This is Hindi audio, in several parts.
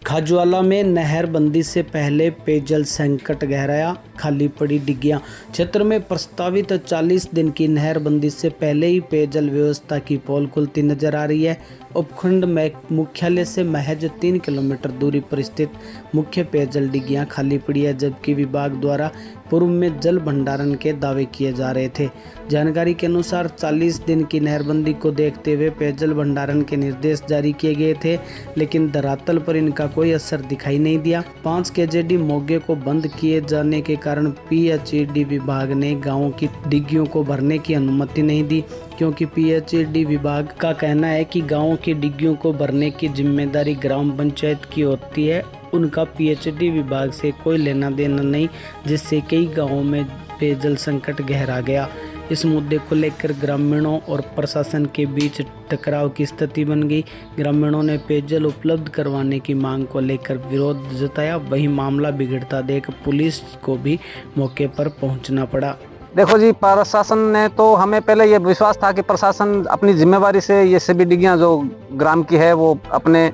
खाजवाला में नहरबंदी से पहले पेयजल संकट गहराया, खाली पड़ी डिग्गियां। क्षेत्र में प्रस्तावित 40 दिन की नहरबंदी से पहले ही पेयजल व्यवस्था की पोल खुलती नजर आ रही है। उपखंड में मुख्यालय से महज 3 किलोमीटर दूरी पर स्थित मुख्य पेयजल डिग्गियां खाली पड़ी है, जबकि विभाग द्वारा पूर्व में जल भंडारण के दावे किए जा रहे थे। जानकारी के अनुसार 40 दिन की नहरबंदी को देखते हुए पेयजल भंडारण के निर्देश जारी किए गए थे, लेकिन धरातल पर इनका कोई असर दिखाई नहीं दिया। 5 केजेडी मोगे को बंद किए जाने के कारण पीएचईडी विभाग ने गांवों की डिग्गियों को भरने की अनुमति नहीं दी, क्योंकि पीएचईडी विभाग का कहना है कि गांवों की डिग्गियों को भरने की जिम्मेदारी ग्राम पंचायत की होती है। उनका पीएचईडी विभाग से कोई लेना देना नहीं, जिससे कई गांवों में पेयजल संकट गहरा गया। इस मुद्दे को लेकर ग्रामीणों और प्रशासन के बीच टकराव की स्थिति बन गई। ग्रामीणों ने पेयजल उपलब्ध करवाने की मांग को लेकर विरोध जताया। वहीं मामला बिगड़ता देख पुलिस को भी मौके पर पहुंचना पड़ा। देखो जी, प्रशासन ने तो हमें पहले ये विश्वास था कि प्रशासन अपनी जिम्मेवारी से ये सभी डिग्गियां जो ग्राम की है वो अपने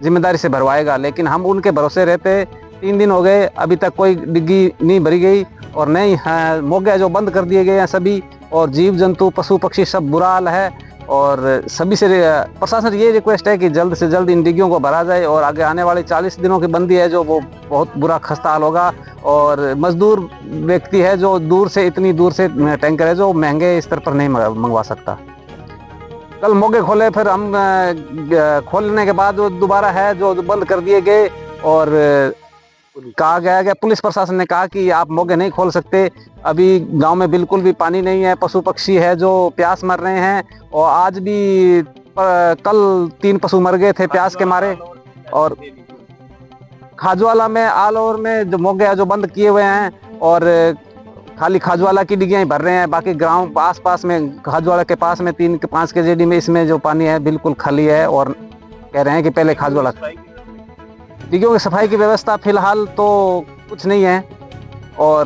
जिम्मेदारी से भरवाएगा, लेकिन हम उनके भरोसे रहते। 3 दिन हो गए, अभी तक कोई डिग्गी नहीं भरी गई और नहीं मोगे जो बंद कर दिए गए हैं सभी, और जीव जंतु पशु पक्षी सब बुरा हाल है। और सभी से प्रशासन ये रिक्वेस्ट है कि जल्द से जल्द इन डिग्गियों को भरा जाए, और आगे आने वाली 40 दिनों की बंदी है जो वो बहुत बुरा खस्ता हाल होगा। और मजदूर व्यक्ति है जो दूर से, इतनी दूर से टैंकर है जो महंगे स्तर पर नहीं मंगवा सकता। कल मोगे खोले, फिर हम खोलने के बाद दोबारा है जो बंद कर दिए गए, और कहा गया पुलिस प्रशासन ने कहा कि आप मोगे नहीं खोल सकते, अभी गांव में बिल्कुल भी पानी नहीं है, पशु पक्षी है जो प्यास मर रहे हैं। और आज भी कल 3 पशु मर गए थे प्यास के मारे। और खाजवाला में ऑल ओवर में जो मोगे जो बंद किए हुए हैं, और खाली खाजवाला की डिग्गियां ही भर रहे हैं। बाकी गांव आसपास में खाजवाला के पास में 3-5 केजेडी में इसमें जो पानी है बिल्कुल खाली है, और कह रहे हैं कि पहले खाजवाला डिग्गियों की सफाई की व्यवस्था फिलहाल तो कुछ नहीं है, और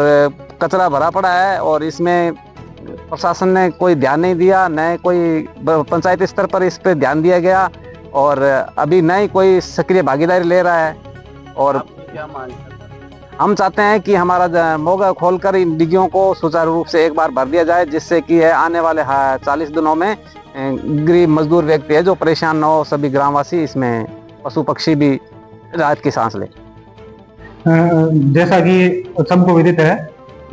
कचरा भरा पड़ा है। और इसमें प्रशासन ने कोई ध्यान नहीं दिया, न कोई पंचायत स्तर पर इस पर ध्यान दिया गया, और अभी न ही कोई सक्रिय भागीदारी ले रहा है। और हम चाहते हैं कि हमारा मोगा खोलकर इन डिग्गियों को सुचारू रूप से एक बार भर दिया जाए, जिससे कि आने वाले 40 दिनों में गरीब मजदूर व्यक्ति है जो परेशान न हो, सभी ग्रामवासी, इसमें पशु पक्षी भी राहत की सांस ले। जैसा कि सबको विदित है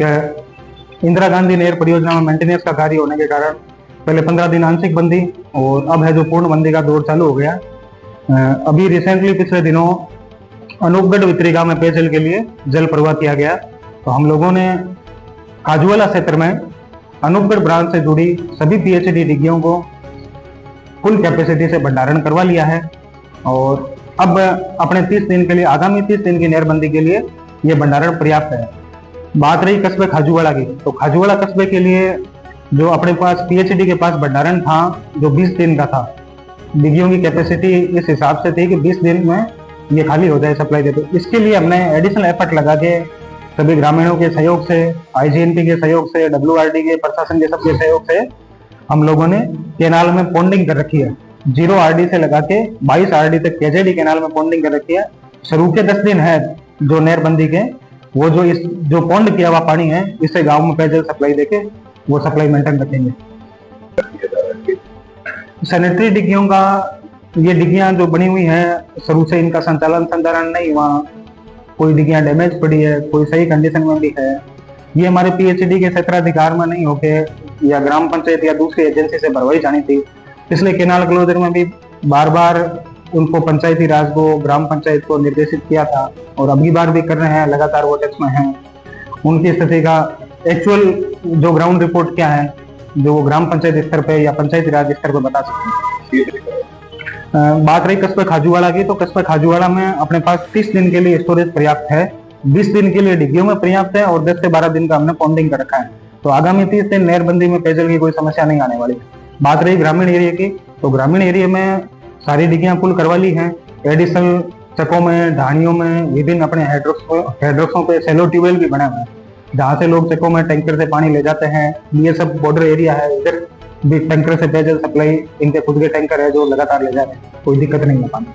कि इंदिरा गांधी नहर परियोजना में मेंटेनेंस का कार्य होने के कारण पहले 15 दिन आंशिक बंदी, और अब है जो पूर्ण बंदी का दौर चालू हो गया। अभी रिसेंटली पिछले दिनों अनूपगढ़ वितरी गांव में पेयजल के लिए जल प्रवाह किया गया। तो हम लोगों ने खाजवाला क्षेत्र में अनूपगढ़ ब्रांच से जुड़ी सभी पीएचडी डिग्गियों को फुल कैपेसिटी से भंडारण करवा लिया है, और अब अपने 30 दिन के लिए, आगामी 30 दिन की नहरबंदी के लिए ये भंडारण पर्याप्त है। बात रही कस्बे खाजूवाड़ा की, तो खाजूवाड़ा कस्बे के लिए जो अपने पास पीएचडी के पास भंडारण था जो 20 दिन का था, डिग्गियों की कैपेसिटी इस हिसाब से थी कि 20 दिन में ये खाली हो जाए सप्लाई दे। तो इसके लिए हमने एडिशनल एफर्ट लगा के सभी ग्रामीणों के सहयोग से, आईजीएनपी के सहयोग से, डब्ल्यूआरडी के, प्रशासन के सबके सहयोग से हम लोगों ने केनाल में पॉन्डिंग कर रखी है। 0 आरडी से लगा के 22 आरडी तक केजेडी केनाल में पॉन्डिंग कर रखी है। शुरू के 10 दिन है जो नहरबंदी के, वो जो पॉन्ड किया हुआ पानी है, इससे गांव में पेयजल सप्लाई देके वो सप्लाई मेंटेन रखेंगे। सैनिटरी डिग्गियों का, ये डिग्गियां जो बनी हुई हैं शुरू से इनका संचालन नहीं हुआ, कोई डिग्गियां डैमेज पड़ी है, कोई सही कंडीशन में भी है, ये हमारे पीएचडी के क्षेत्राधिकार में नहीं होके या ग्राम पंचायत या दूसरी एजेंसी से भरवाई जानी थी। इसलिए केनाल क्लोजर में भी बार बार उनको पंचायती राज को, ग्राम पंचायत को निर्देशित किया था, और अगली बार भी कर रहे हैं, लगातार वो टच में हैं। उनकी स्थिति का एक्चुअल जो ग्राउंड रिपोर्ट क्या है, जो वो ग्राम पंचायत स्तर पे या पंचायती राज स्तर पे बता सकते हैं। बात रही कस्बे खाजूवाड़ा की, तो कस्बे खाजूवाड़ा में अपने पास 30 दिन के लिए स्टोरेज पर्याप्त है, 20 दिन के लिए डिग्गियों में पर्याप्त है, और 10 से 12 दिन का हमने पॉन्डिंग कर रखा है। तो आगामी 30 दिन नहरबंदी में पेयजल की कोई समस्या नहीं आने वाली। बात रही ग्रामीण एरिया की, तो ग्रामीण एरिया में सारी डिग्गियां फुल करवा ली हैं। एडिशनल चकों में, ढाणियों में, विभिन्न अपने हेड्रोक्सों पे सेलो ट्यूबवेल भी बने हुए हैं, जहाँ से लोग चकों में टैंकर से पानी ले जाते हैं। ये सब बॉर्डर एरिया है, इधर भी टैंकर से पेयजल सप्लाई, इनके खुद के टैंकर है जो लगातार ले जा रहे हैं, कोई दिक्कत नहीं है पानी।